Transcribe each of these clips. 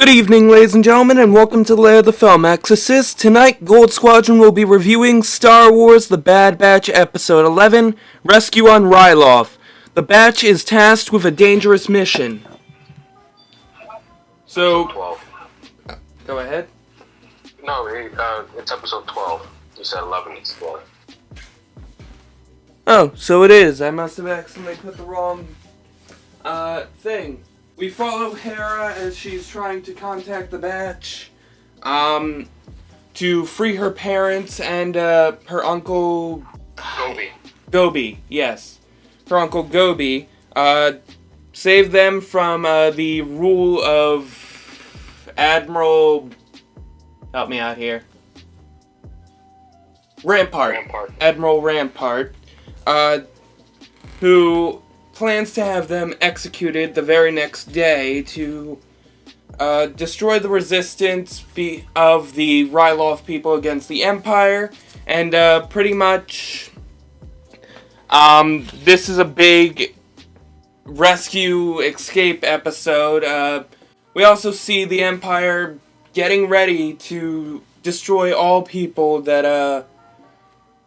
Good evening, ladies and gentlemen, and welcome to Lair of the Film Exorcist. Tonight, Gold Squadron will be reviewing Star Wars The Bad Batch Episode 11, Rescue on Ryloth. The Batch is tasked with a dangerous mission. So, 12. Go ahead. No, it's episode 12. You said 11, it's 12. Oh, so it is. I must have accidentally put the wrong, thing. We follow Hera as she's trying to contact the Batch, to free her parents and, her uncle... Gobi, yes. Her uncle Gobi, save them from, the rule of Admiral... Help me out here. Rampart. Admiral Rampart, who plans to have them executed the very next day to destroy the resistance of the Ryloth people against the Empire, and pretty much this is a big rescue escape episode. We also see the Empire getting ready to destroy all people that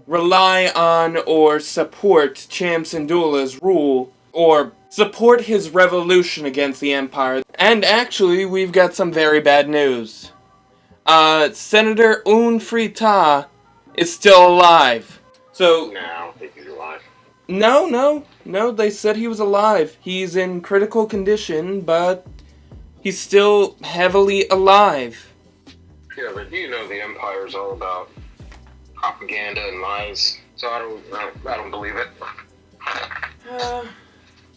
rely on or support Cham Syndulla's rule, or support his revolution against the Empire. And actually, we've got some very bad news. Senator Un Frita is still alive. So... No, I don't think he's alive. No, they said he was alive. He's in critical condition, but he's still heavily alive. Yeah, but you know the Empire's all about propaganda and lies, so I don't believe it.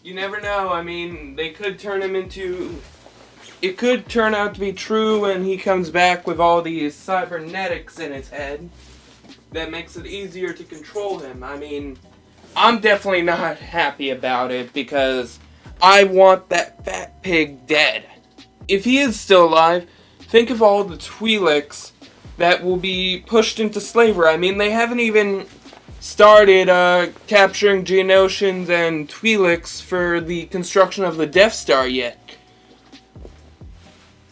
You never know. I mean, they could turn him into... It could turn out to be true and he comes back with all these cybernetics in his head that makes it easier to control him. I mean, I'm definitely not happy about it because I want that fat pig dead. If he is still alive, think of all the Twi'leks that will be pushed into slavery. I mean, they haven't even started capturing Geonosians and Twi'leks for the construction of the Death Star yet.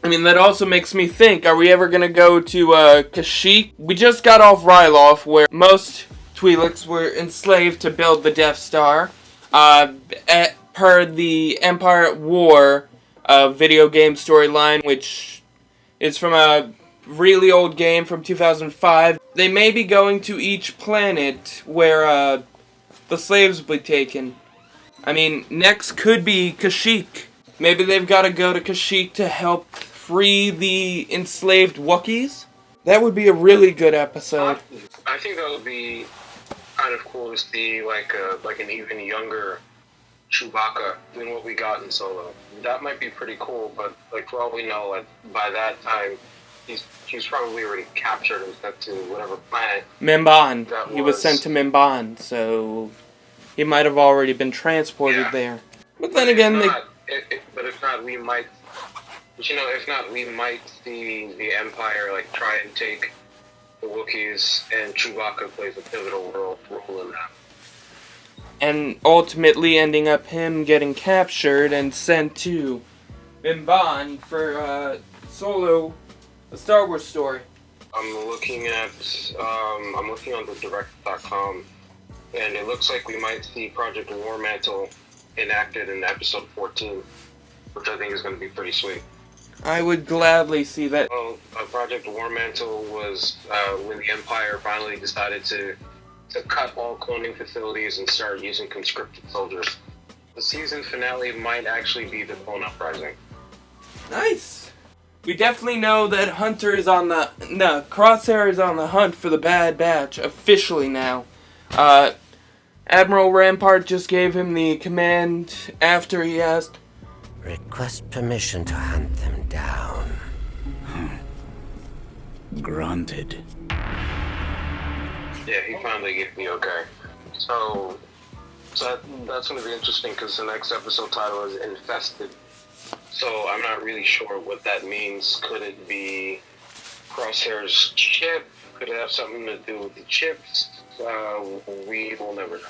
I mean, that also makes me think, are we ever going to go to Kashyyyk? We just got off Ryloth, where most Twi'leks were enslaved to build the Death Star. Per the Empire at War video game storyline, which is from a really old game from 2005. They may be going to each planet where the slaves will be taken. I mean, next could be Kashyyyk. Maybe they've got to go to Kashyyyk to help free the enslaved Wookiees. That would be a really good episode. I think that would be kind of cool to see like an even younger Chewbacca than what we got in Solo. That might be pretty cool, but like for all we know, like by that time, he's probably already captured and sent to whatever planet. Mimban. He was sent to Mimban, so he might have already been transported there. But then again, if not, we might. But you know, if not, we might see the Empire like try and take the Wookiees, and Chewbacca plays a pivotal role in that. And ultimately ending up him getting captured and sent to Mimban for Solo, a Star Wars story. I'm looking on the direct.com, and it looks like we might see Project War Mantle enacted in episode 14, which I think is going to be pretty sweet. I would gladly see that. Well, Project War Mantle was when the Empire finally decided to cut all cloning facilities and start using conscripted soldiers. The season finale might actually be the Clone Uprising. Nice! We definitely know that Crosshair is on the hunt for the Bad Batch, officially now. Admiral Rampart just gave him the command after he asked, "Request permission to hunt them down." Granted. Yeah, he finally gave me okay. So that's going to be interesting because the next episode title is Infested. So I'm not really sure what that means. Could it be Crosshair's chip? Could it have something to do with the chips? We will never know.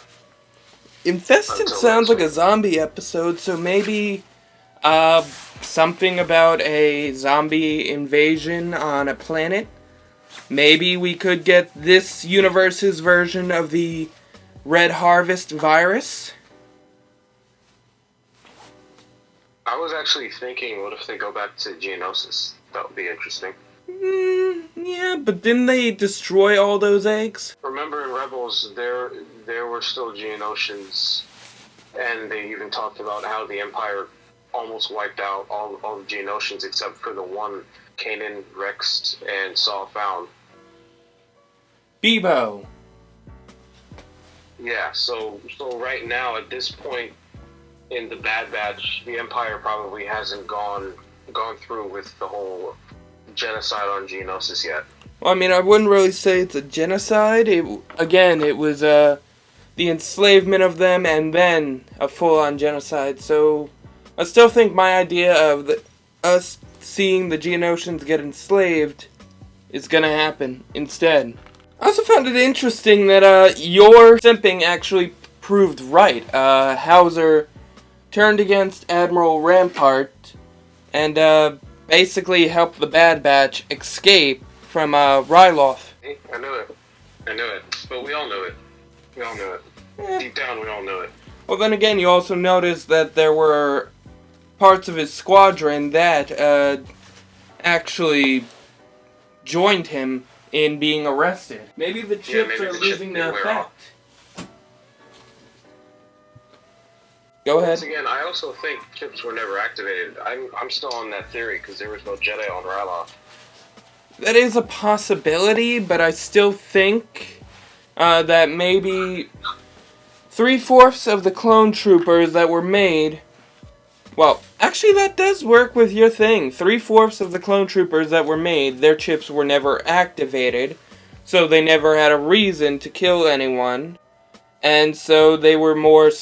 Infested sounds like a zombie episode, so maybe Something about a zombie invasion on a planet. Maybe we could get this universe's version of the Red Harvest virus. I was actually thinking, what if they go back to Geonosis? That would be interesting. Yeah, but didn't they destroy all those eggs? Remember in Rebels, there were still Geonosians, and they even talked about how the Empire almost wiped out all the Geonosians except for the one Kanan, Rex, and Saw found. Bebo. Yeah, so right now, at this point in the Bad Batch, the Empire probably hasn't gone through with the whole genocide on Geonosis yet. Well, I mean, I wouldn't really say it's a genocide. It was the enslavement of them and then a full-on genocide. So I still think my idea of us seeing the Geonosians get enslaved is gonna happen instead. I also found it interesting that your simping actually proved right. Howzer turned against Admiral Rampart and basically helped the Bad Batch escape from Ryloth. I knew it. But we all knew it. Deep down, we all knew it. Well, then again, you also noticed that there were parts of his squadron that actually joined him in being arrested. Maybe the chips are losing their effect. Go ahead. Once again, I also think chips were never activated. I'm still on that theory because there was no Jedi on Ryloth. That is a possibility, but I still think that maybe 3/4 of the clone troopers that were made... Well, actually that does work with your thing. 3/4 of the clone troopers that were made, their chips were never activated, so they never had a reason to kill anyone, and so they were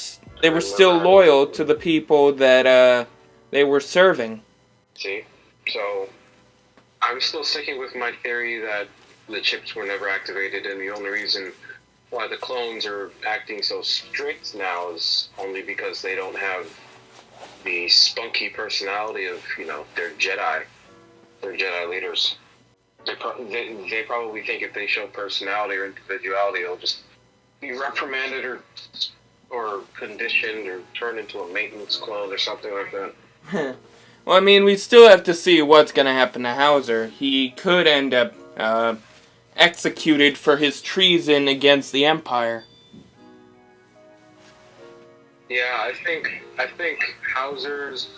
still loyal to the people that they were serving. See? So, I'm still sticking with my theory that the chips were never activated, and the only reason why the clones are acting so strict now is only because they don't have the spunky personality of, their Jedi leaders. They probably think if they show personality or individuality, they'll just be reprimanded or conditioned or turned into a maintenance clone or something like that. Well, I mean, we still have to see what's going to happen to Howzer. He could end up executed for his treason against the Empire. Yeah, I think Howzer's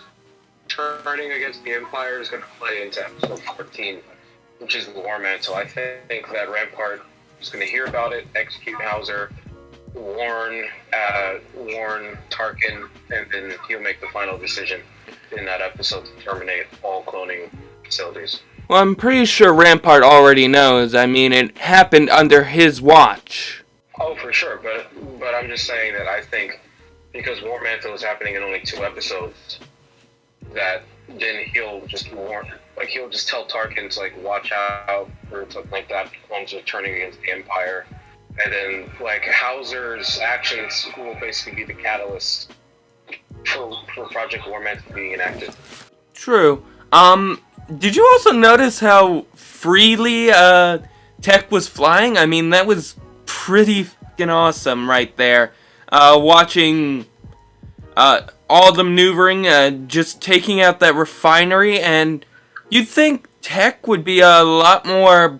turning against the Empire is going to play into episode 14, which is the War Mantle. I think that Rampart is going to hear about it, execute Howzer, warn Tarkin, and then he'll make the final decision in that episode to terminate all cloning facilities. Well, I'm pretty sure Rampart already knows. I mean, it happened under his watch. Oh, for sure, but I'm just saying that I think because War Mantle is happening in only 2 episodes, that then he'll just he'll just tell Tarkin to watch out or something like that. Clones are turning against the Empire, and then Howzer's actions will basically be the catalyst for Project War Mantle being enacted. True. Did you also notice how freely Tech was flying? I mean, that was pretty fucking awesome right there. Watching all the maneuvering, just taking out that refinery, and you'd think Tech would be a lot more,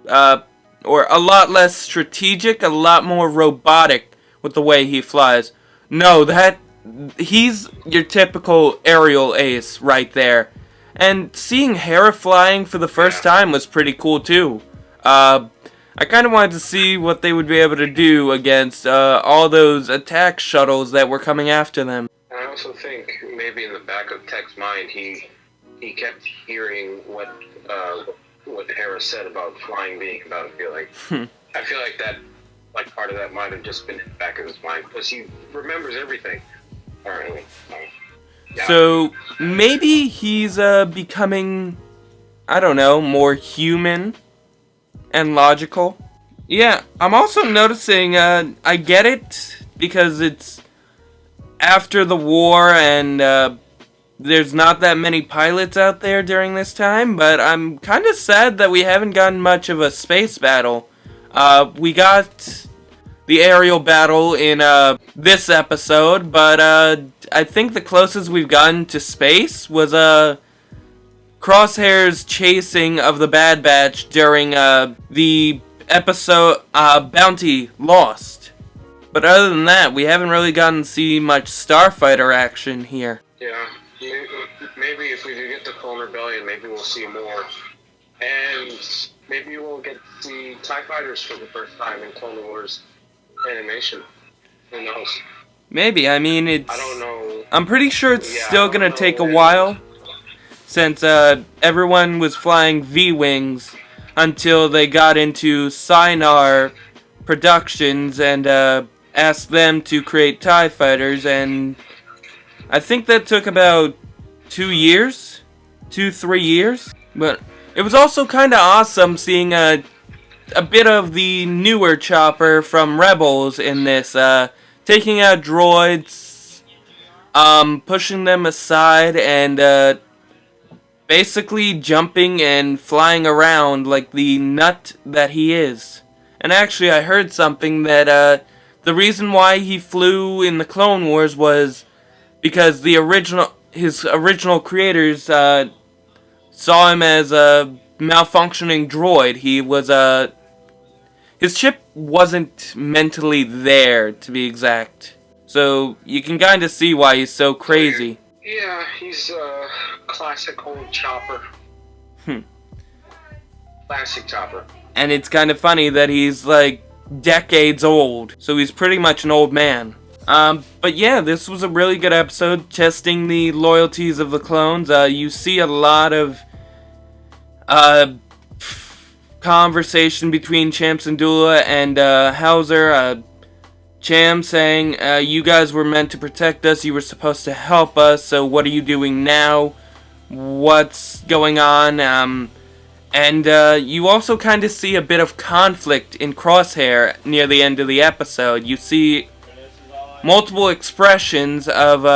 or a lot less strategic, a lot more robotic with the way he flies. No, he's your typical aerial ace right there. And seeing Hera flying for the first time was pretty cool too. I kind of wanted to see what they would be able to do against all those attack shuttles that were coming after them. And I also think maybe in the back of Tech's mind, he kept hearing what Hera said about flying being about a feeling. I feel like that, part of that might have just been in the back of his mind because he remembers everything. Apparently. Yeah. So maybe he's becoming, I don't know, more human and logical. Yeah, I'm also noticing, I get it, because it's after the war and there's not that many pilots out there during this time, but I'm kind of sad that we haven't gotten much of a space battle. We got the aerial battle in this episode, but I think the closest we've gotten to space was Crosshair's chasing of the Bad Batch during the episode Bounty Lost. But other than that, we haven't really gotten to see much starfighter action here. Yeah, maybe if we do get the Clone Rebellion, maybe we'll see more. And maybe we'll get to see TIE Fighters for the first time in Clone Wars animation. Who knows? Maybe, I mean, I don't know. I'm pretty sure it's still gonna take a while, since everyone was flying V-Wings until they got into Sinar Productions and asked them to create TIE Fighters, and I think that took about 3 years. But it was also kind of awesome seeing a bit of the newer Chopper from Rebels in this, taking out droids, pushing them aside, and basically jumping and flying around like the nut that he is. And actually, I heard something that the reason why he flew in the Clone Wars was because his original creators saw him as a malfunctioning droid. His chip wasn't mentally there, to be exact. So you can kind of see why he's so crazy. Yeah, he's a classic old Chopper. Classic Chopper. And it's kind of funny that he's like decades old, so he's pretty much an old man. But yeah, this was a really good episode, testing the loyalties of the clones. You see a lot of conversation between Cham Syndulla and Howzer. Cham saying, you guys were meant to protect us, you were supposed to help us, so what are you doing now? What's going on? And you also kind of see a bit of conflict in Crosshair near the end of the episode. You see multiple expressions of,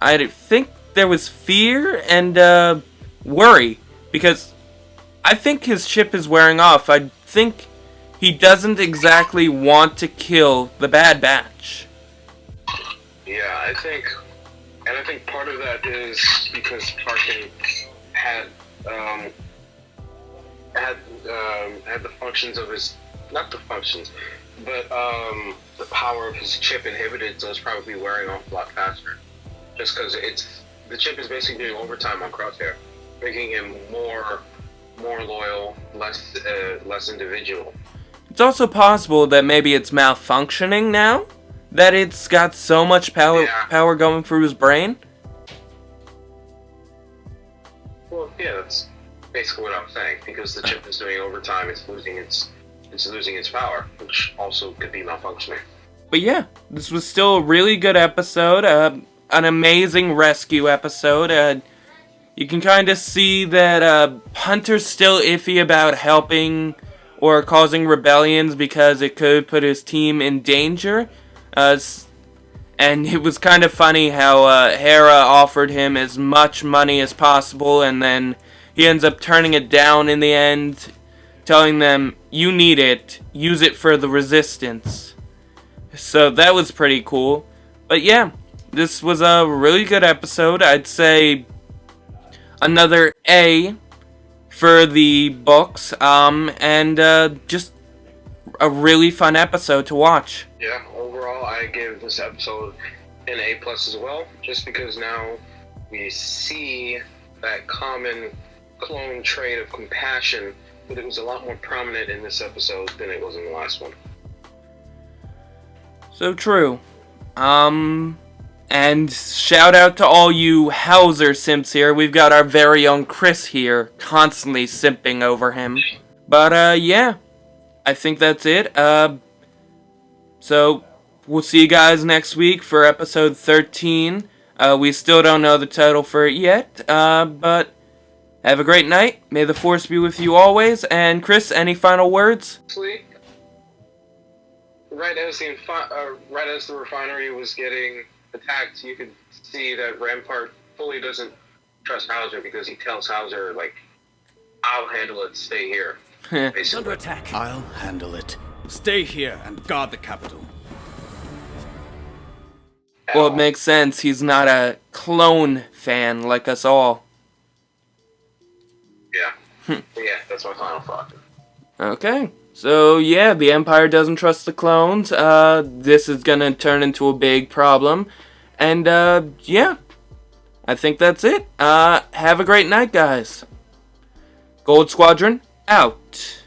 I think there was fear and worry, because I think his chip is wearing off. I think he doesn't exactly want to kill the Bad Batch. Yeah, I think part of that is because Tarkin had the functions of his, not the functions, but the power of his chip inhibited, so it's probably wearing off a lot faster. Just because the chip is basically doing overtime on Crosshair, making him more loyal, less individual. It's also possible that maybe it's malfunctioning now, that it's got so much power going through his brain. Well, yeah, that's basically what I'm saying. Because the chip is doing overtime, it's losing its power, which also could be malfunctioning. But yeah, this was still a really good episode, an amazing rescue episode. You can kind of see that Hunter's still iffy about helping or causing rebellions because it could put his team in danger. And it was kind of funny how Hera offered him as much money as possible, and then he ends up turning it down in the end, telling them, you need it, use it for the Resistance. So that was pretty cool. But yeah, this was a really good episode. I'd say another A for the books, and just a really fun episode to watch. Yeah, overall I give this episode an A+ as well, just because now we see that common clone trait of compassion, but it was a lot more prominent in this episode than it was in the last one. So true. And shout out to all you Howzer simps here. We've got our very own Chris here, constantly simping over him. But, yeah. I think that's it. So, we'll see you guys next week for episode 13. We still don't know the title for it yet, but have a great night. May the Force be with you always. And, Chris, any final words? Right as the refinery was getting attacked, you could see that Rampart fully doesn't trust Howzer because he tells Howzer, like, I'll handle it, stay here. It's under Basically. attack. I'll handle it. Stay here and guard the capital. Well, it makes sense. He's not a clone fan like us all. Yeah. Yeah, that's my final thought. Okay. So, yeah, the Empire doesn't trust the clones. This is gonna turn into a big problem. And, yeah. I think that's it. Have a great night, guys. Gold Squadron, out.